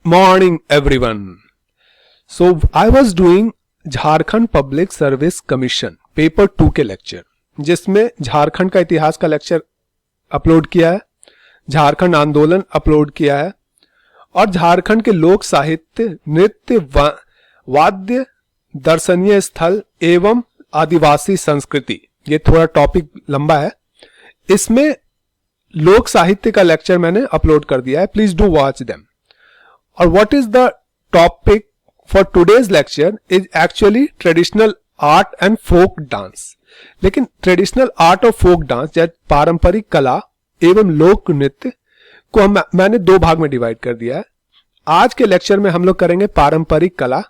Morning everyone. So I was doing Jharkhand public service commission paper 2 के lecture, जिसमें झारखंड का इतिहास का लेक्चर अपलोड किया है, झारखंड आंदोलन अपलोड किया है और झारखंड के लोक साहित्य, नृत्य, वाद्य, दर्शनीय स्थल एवं आदिवासी संस्कृति। ये थोड़ा टॉपिक लंबा है, इसमें लोक साहित्य का लेक्चर मैंने अपलोड कर दिया है, प्लीज डू वॉच देम। और what is the topic for today's lecture is actually traditional art and folk dance. लेकिन ट्रेडिशनल आर्ट और फोक डांस या पारंपरिक कला एवं लोक नृत्य को मैंने दो भाग में डिवाइड कर दिया है। आज के लेक्चर में हम लोग करेंगे पारंपरिक कला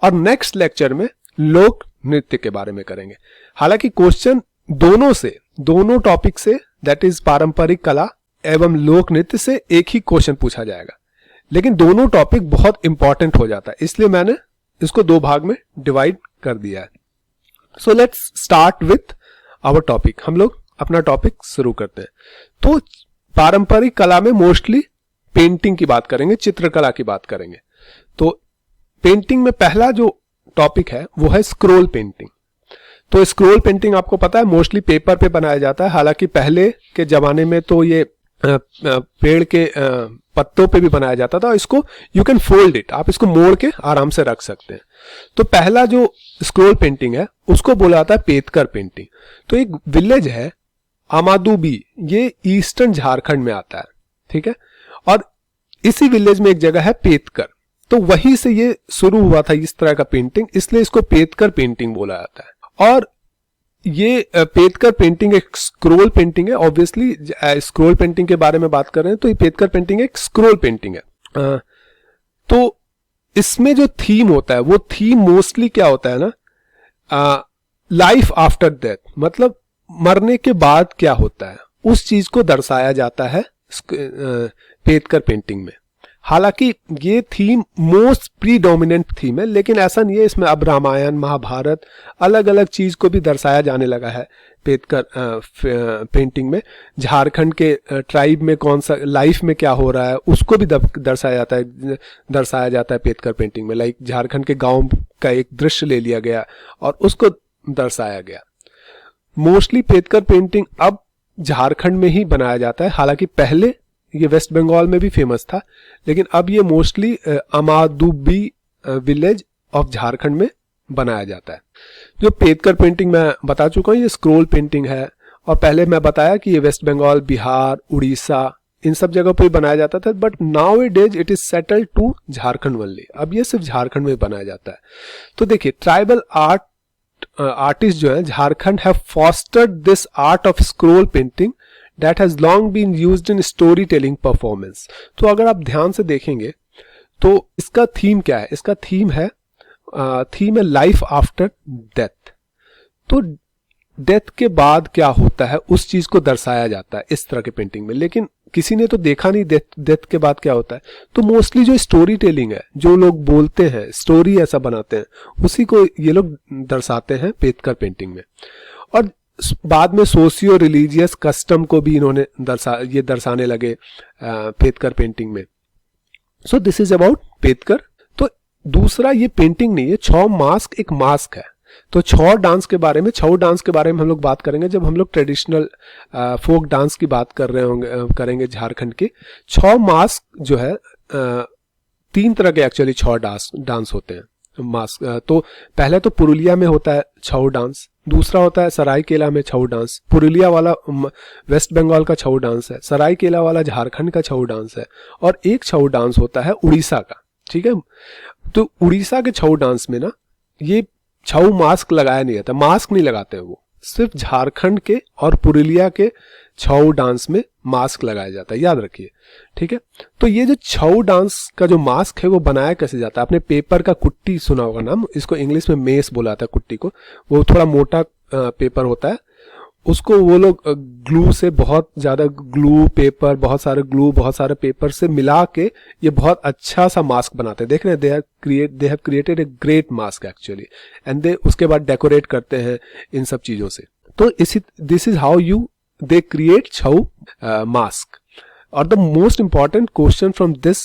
और नेक्स्ट लेक्चर में लोक नृत्य के बारे में करेंगे। हालांकि क्वेश्चन दोनों टॉपिक से, दैट इज पारंपरिक कला एवं लोक नृत्य से एक ही क्वेश्चन पूछा जाएगा, लेकिन दोनों टॉपिक बहुत इंपॉर्टेंट हो जाता है, इसलिए मैंने इसको दो भाग में डिवाइड कर दिया है। So let's start with our topic. हम लोग अपना टॉपिक शुरू करते हैं। तो पारंपरिक कला में मोस्टली पेंटिंग की बात करेंगे, चित्रकला की बात करेंगे। तो पेंटिंग में पहला जो टॉपिक है वो है स्क्रोल पेंटिंग। तो स्क्रोल पेंटिंग आपको पता है मोस्टली पेपर पे बनाया जाता है। हालांकि पहले के जमाने में तो ये पेड़ के पत्तों पे भी बनाया जाता था। इसको यू कैन फोल्ड इट, आप इसको मोड़ के आराम से रख सकते हैं। तो पहला जो स्क्रोल पेंटिंग है उसको बोला जाता है पेतकर पेंटिंग। तो एक विलेज है अमादुबी, ये ईस्टर्न झारखंड में आता है, ठीक है। और इसी विलेज में एक जगह है पेतकर, तो वहीं से ये शुरू हुआ था इस तरह का पेंटिंग, इसलिए इसको पेतकर पेंटिंग बोला जाता है। और ये पेतकर पेंटिंग एक स्क्रोल पेंटिंग है। ऑब्वियसली स्क्रोल पेंटिंग के बारे में बात कर रहे हैं तो ये पेतकर पेंटिंग एक स्क्रोल पेंटिंग है। तो इसमें जो थीम होता है वो थीम मोस्टली क्या होता है ना, लाइफ आफ्टर डेथ, मतलब मरने के बाद क्या होता है उस चीज को दर्शाया जाता है पेतकर पेंटिंग में। हालांकि ये थीम मोस्ट प्रीडोमिनेंट थीम है, लेकिन ऐसा नहीं है। इसमें अब रामायण, महाभारत, अलग अलग चीज को भी दर्शाया जाने लगा है पेतकर पेंटिंग में। झारखंड के ट्राइब में कौन सा लाइफ में क्या हो रहा है उसको भी दर्शाया जाता है पेतकर पेंटिंग में। लाइक झारखंड के गांव का एक दृश्य ले लिया गया और उसको दर्शाया गया। मोस्टली पेतकर पेंटिंग अब झारखंड में ही बनाया जाता है। हालांकि पहले ये वेस्ट बंगाल में भी फेमस था, लेकिन अब ये मोस्टली अमादुबी विलेज ऑफ झारखंड में बनाया जाता है। जो पेतकर पेंटिंग मैं बता चुका हूँ ये स्क्रोल पेंटिंग है। और पहले मैं बताया कि ये वेस्ट बंगाल, बिहार, उड़ीसा, इन सब जगह पे बनाया जाता था, but now days it is settled to Jharkhand only. अब ये सिर्फ झारखंड में बनाया जाता है। तो देखिए ट्राइबल आर्टिस्ट जो है Jharkhand have fostered this art of scroll painting that has long been used in storytelling performance। तो अगर आप ध्यान से देखेंगे तो इसका थीम क्या है, इसका थीम है लाइफ आफ्टर डेथ। तो डेथ के बाद क्या होता है उस चीज को दर्शाया जाता है इस तरह के पेंटिंग में। लेकिन किसी ने तो देखा नहीं डेथ के बाद क्या होता है। तो मोस्टली जो स्टोरी टेलिंग है, जो लोग बोलते हैं, स्टोरी ऐसा बनाते हैं, उसी को ये लोग दर्शाते हैं पेतकर पेंटिंग में। और बाद में सोशियो रिलीजियस कस्टम को भी इन्होंने दर्शाने लगे पेतकर पेंटिंग में। So this is about Paitkar. तो दूसरा ये पेंटिंग नहीं है, छौ मास्क एक मास्क है। तो छौ डांस के बारे में हम लोग बात करेंगे जब हम लोग ट्रेडिशनल फोक डांस की बात करेंगे झारखंड के। छौ मास्क जो है तीन तरह के एक्चुअली छौ डांस होते हैं मास्क। तो पहले तो पुरुलिया में होता है छऊ डांस, दूसरा होता है सरायकेला में छऊ डांस। पुरुलिया वाला वेस्ट बंगाल का छऊ डांस है, सरायकेला वाला झारखंड का छऊ डांस है, और एक छऊ डांस होता है उड़ीसा का, ठीक है। तो उड़ीसा के छऊ डांस में ना ये छऊ मास्क लगाया नहीं जाता, मास्क नहीं लगाते हैं वो, सिर्फ झारखंड के और पुरुलिया के छऊ डांस में मास्क लगाया जाता है, याद रखिए, ठीक है। तो ये जो छऊ डांस का जो मास्क है वो बनाया कैसे जाता है, आपने पेपर का कुट्टी सुना होगा नाम, इसको इंग्लिश में मेस बोला था कुट्टी को। वो थोड़ा मोटा पेपर होता है, उसको वो लोग ग्लू से बहुत ज्यादा बहुत सारे पेपर से मिला के ये बहुत अच्छा सा मास्क बनाते हैं। देख रहे हैं, they have created a great mask actually, and they उसके बाद डेकोरेट करते हैं इन सब चीजों से। तो this is how they create Chhau mask. और the most important question from this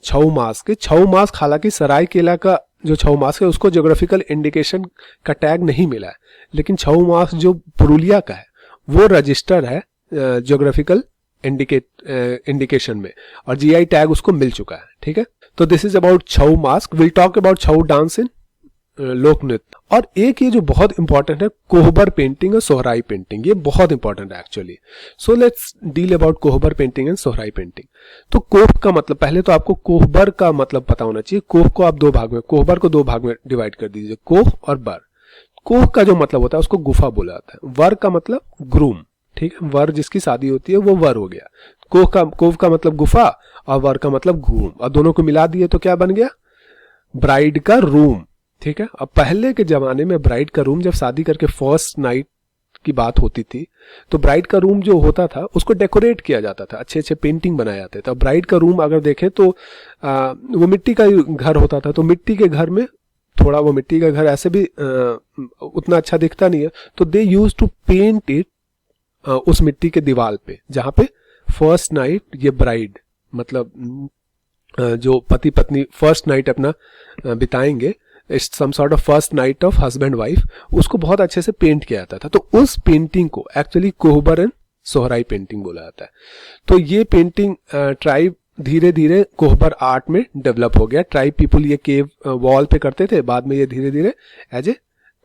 Chhau mask है। छऊ मास्क हालांकि सरायकेला का जो छऊ मास्क है उसको ज्योग्राफिकल इंडिकेशन का टैग नहीं मिला है, लेकिन छऊ मास्क जो पुरुलिया का है वो रजिस्टर है ज्योग्राफिकल इंडिकेशन में, और जीआई टैग उसको मिल चुका है। ठीक है, तो this is about Chhau mask. Will talk about Chhau dance इन लोक नृत्य। और एक ये जो बहुत इंपॉर्टेंट है, कोहबर पेंटिंग और सोहराई पेंटिंग, ये बहुत इंपॉर्टेंट है actually. So let's deal about Kohbar painting and Sohrai painting. तो कोह का मतलब, पहले तो आपको कोहबर का मतलब पता होना चाहिए। कोह को आप दो भाग में, कोहबर को दो भाग में डिवाइड कर दीजिए, कोह और बर। कोह का जो मतलब होता है उसको गुफा बोला जाता है। वर का मतलब ग्रूम, ठीक है, वर जिसकी शादी होती है वो वर हो गया। कोह का मतलब गुफा और वर का मतलब ग्रूम, और दोनों को मिला दिए तो क्या बन गया, ब्राइड का रूम। ठीक है, अब पहले के जमाने में ब्राइड का रूम, जब शादी करके फर्स्ट नाइट की बात होती थी तो ब्राइड का रूम जो होता था उसको डेकोरेट किया जाता था, अच्छे अच्छे पेंटिंग बनाए जाते थे। ब्राइड का रूम अगर देखें तो वो मिट्टी का घर होता था, तो मिट्टी के घर में थोड़ा, वो मिट्टी का घर ऐसे भी उतना अच्छा दिखता नहीं है, तो दे यूज टू पेंट इट उस मिट्टी के दीवार पे, जहां पे फर्स्ट नाइट ये ब्राइड मतलब जो पति पत्नी फर्स्ट नाइट अपना बिताएंगे, some sort of first night of husband wife, उसको बहुत अच्छे से पेंट किया जाता था। तो उस पेंटिंग को actually Kohbar and Sohrai painting बोला जाता है। तो ये पेंटिंग ट्राइब धीरे धीरे कोहबर आर्ट में डेवलप हो गया। ट्राइब पीपल ये केव वॉल पे करते थे, बाद में ये धीरे धीरे एज ए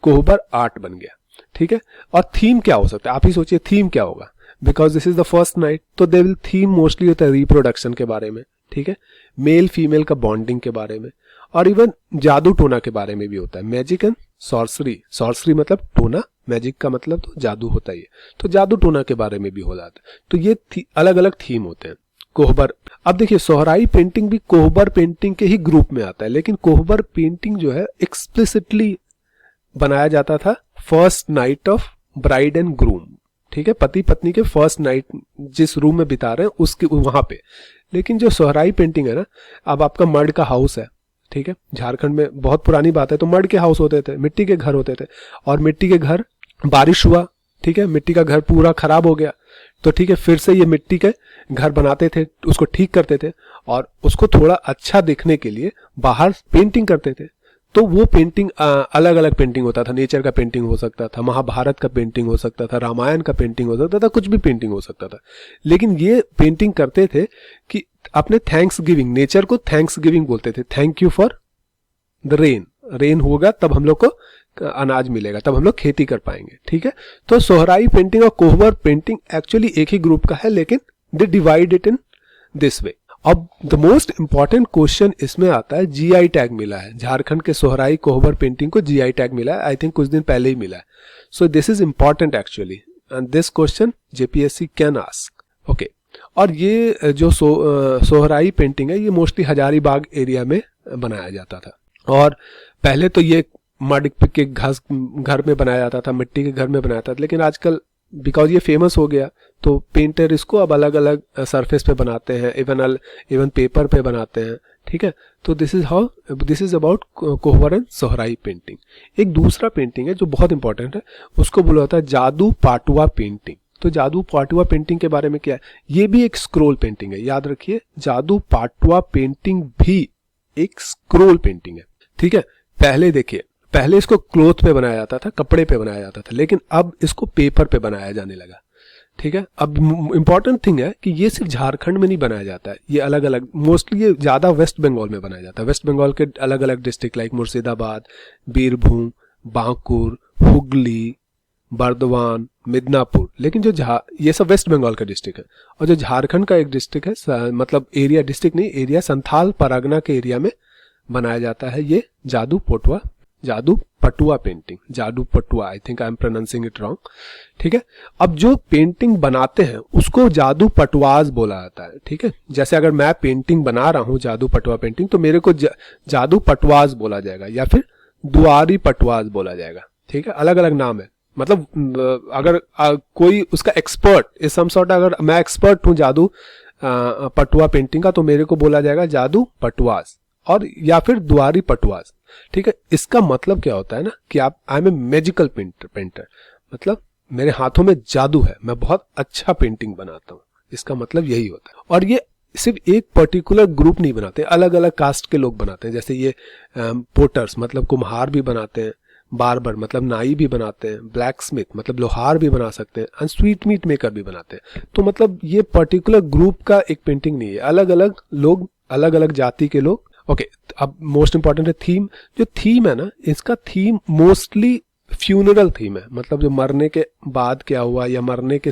कोहबर आर्ट बन गया। ठीक है, और थीम क्या हो सकता है, आप ही सोचिए थीम क्या होगा, because this is the first night, तो दे विल थीम मोस्टली होता है रिप्रोडक्शन के बारे में, ठीक है, मेल फीमेल का बॉन्डिंग के बारे में, और इवन जादू टोना के बारे में भी होता है। मैजिक एंड सॉर्सरी, सॉर्सरी मतलब टोना, मैजिक का मतलब तो जादू होता ही है, तो जादू टोना के बारे में भी हो जाता है। तो ये अलग अलग थीम होते हैं। कोहबर, अब देखिए सोहराई पेंटिंग भी कोहबर पेंटिंग के ही ग्रुप में आता है, लेकिन कोहबर पेंटिंग जो है एक्सप्लिसिटली बनाया जाता था first night of bride and groom. ठीक है, पति पत्नी के फर्स्ट नाइट जिस रूम में बिता रहे हैं उसके वहां पे। लेकिन जो सोहराई पेंटिंग है ना, अब आपका मर्ड का हाउस है, ठीक है, झारखंड में बहुत पुरानी बात है, तो मर्ड के हाउस होते थे, मिट्टी के घर होते थे, और मिट्टी के घर, बारिश हुआ, ठीक है, मिट्टी का घर पूरा खराब हो गया, तो ठीक है, फिर से ये मिट्टी के घर बनाते थे, उसको ठीक करते थे, और उसको थोड़ा अच्छा दिखने के लिए बाहर पेंटिंग करते थे। तो वो पेंटिंग अलग अलग पेंटिंग होता था, नेचर का पेंटिंग हो सकता था, महाभारत का पेंटिंग हो सकता था, रामायण का पेंटिंग हो सकता था, कुछ भी पेंटिंग हो सकता था। लेकिन ये पेंटिंग करते थे कि अपने थैंक्स गिविंग, नेचर को थैंक्स गिविंग बोलते थे, thank you for the rain, rain होगा तब हम लोग को अनाज मिलेगा, तब हम लोग खेती कर पाएंगे। ठीक है, तो सोहराई पेंटिंग और कोहबर पेंटिंग एक्चुअली एक ही ग्रुप का है, लेकिन they divide it in this way. अब द मोस्ट इंपॉर्टेंट क्वेश्चन इसमें आता है, जीआई टैग मिला है झारखंड के सोहराई कोहबर पेंटिंग को, जीआई टैग मिला है, आई थिंक कुछ दिन पहले ही मिला है। सो this is important actually, and this question JPSC can ask. Okay, और ये जो सोहराई पेंटिंग है ये मोस्टली हजारीबाग एरिया में बनाया जाता था, और पहले तो ये मड के घर में बनाया जाता था, मिट्टी के घर में बनाया था, लेकिन आजकल बिकॉज ये फेमस हो गया तो पेंटर इसको अब अलग अलग सरफेस पे बनाते हैं, इवन पेपर पे बनाते हैं। ठीक है, तो this is about Kohbar and Sohrai painting. एक दूसरा पेंटिंग है जो बहुत इंपॉर्टेंट है, उसको बोला जाता है जादू पाटुआ पेंटिंग। तो जादू पाटुआ पेंटिंग के बारे में क्या है, ये भी एक स्क्रोल पेंटिंग है, याद रखिए, जादू पाटुआ पेंटिंग भी एक स्क्रोल पेंटिंग है। ठीक है, पहले देखिए, पहले इसको क्लॉथ पे बनाया जाता था, कपड़े पे बनाया जाता था, लेकिन अब इसको पेपर पे बनाया जाने लगा। ठीक है, अब इंपॉर्टेंट थिंग है कि ये सिर्फ झारखंड में नहीं बनाया जाता है, ये अलग अलग, मोस्टली ये ज्यादा वेस्ट बंगाल में बनाया जाता है। वेस्ट बंगाल के अलग अलग डिस्ट्रिक्ट लाइक मुर्शिदाबाद, बीरभूम, बांकुर, हुगली, बर्दवान, मिदनापुर, लेकिन जो ये सब वेस्ट बंगाल का डिस्ट्रिक्ट है। और जो झारखंड का एक डिस्ट्रिक्ट है, मतलब एरिया, डिस्ट्रिक्ट नहीं एरिया, संथाल परगना के एरिया में बनाया जाता है ये जादू पटुआ पेंटिंग, जादू पटुआ, I think I am pronouncing it wrong. ठीक है, अब जो पेंटिंग बनाते हैं उसको जादू पटवाज बोला जाता है। ठीक है, जैसे अगर मैं पेंटिंग बना रहा हूं जादू पटुआ पेंटिंग, तो मेरे को जादू पटवाज बोला जाएगा या फिर दुआरी पटवाज बोला जाएगा। ठीक है, अलग अलग नाम है, मतलब अगर कोई उसका एक्सपर्ट इज सम सॉर्ट, अगर मैं एक्सपर्ट हूं जादू पटुआ पेंटिंग का, तो मेरे को बोला जाएगा जादू पटवाज और या फिर दुआरी पटवाज। ठीक है, इसका मतलब क्या होता है ना कि I am a magical painter, मतलब मेरे हाथों में जादू है, मैं बहुत अच्छा पेंटिंग बनाता हूं, इसका मतलब यही होता है। और ये सिर्फ एक पर्टिकुलर ग्रुप नहीं बनाते, अलग अलग कास्ट के लोग बनाते हैं। जैसे ये पोटर्स मतलब कुम्हार भी बनाते हैं, बार्बर मतलब नाई भी बनाते हैं, ब्लैक स्मिथ मतलब लोहार भी बना सकते हैं, एंड स्वीट मीट मेकर भी बनाते हैं। तो मतलब ये पर्टिकुलर ग्रुप का एक पेंटिंग नहीं है, अलग अलग लोग, अलग अलग जाति के लोग। ओके, अब मोस्ट इंपॉर्टेंट है थीम। जो थीम है ना, इसका थीम मोस्टली फ्यूनरल थीम है, मतलब जो मरने के बाद क्या हुआ या मरने के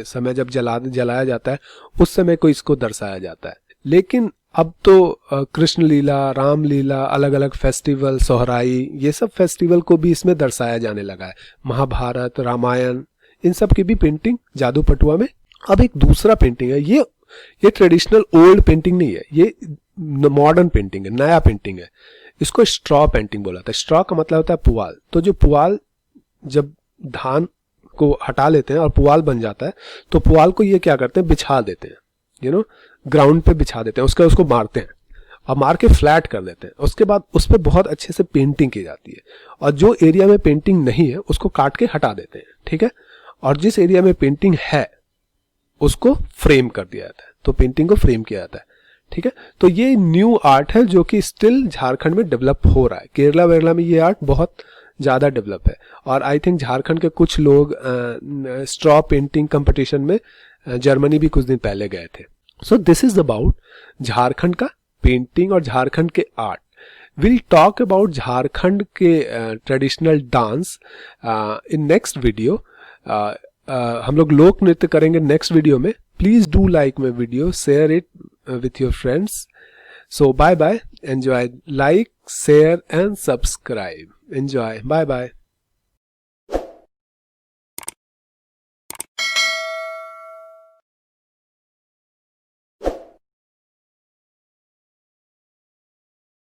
समय जब जलाया जाता है उस समय को इसको दर्शाया जाता है। लेकिन अब तो कृष्ण लीला, राम लीला, अलग अलग फेस्टिवल, सोहराई, ये सब फेस्टिवल को भी इसमें दर्शाया जाने लगा है। महाभारत, रामायण, इन सब की भी पेंटिंग जादू पटुआ में। अब एक दूसरा पेंटिंग है, ये ट्रेडिशनल ओल्ड पेंटिंग नहीं है, ये मॉडर्न पेंटिंग है, नया पेंटिंग है। इसको स्ट्रॉ पेंटिंग बोला था। स्ट्रॉ का मतलब होता है पुआल। तो जो पुआल, जब धान को हटा लेते हैं और पुआल बन जाता है, तो पुआल को ये क्या करते हैं, बिछा देते हैं, ग्राउंड पे बिछा देते हैं, उसको मारते हैं और मार के फ्लैट कर देते हैं। उसके बाद उस पर बहुत अच्छे से पेंटिंग की जाती है, और जो एरिया में पेंटिंग नहीं है उसको काट के हटा देते हैं, ठीक है। और जिस एरिया में पेंटिंग है उसको फ्रेम कर दिया जाता है, तो पेंटिंग को फ्रेम किया जाता है, ठीक है। तो ये न्यू आर्ट है जो कि स्टिल झारखंड में डेवलप हो रहा है। केरला वेरला में ये आर्ट बहुत ज़्यादा डेवलप है, और आई थिंक झारखंड के कुछ लोग स्ट्रॉ पेंटिंग कंपटीशन में जर्मनी भी कुछ दिन पहले गए थे। So this is about Jharkhand का पेंटिंग और झारखंड के art. Will talk about Jharkhand के traditional dance in next video. हम लोग लोक नृत्य करेंगे नेक्स्ट वीडियो में। Please do like my video, share it with your friends. So bye bye, enjoy, like, share and subscribe. Enjoy, bye bye.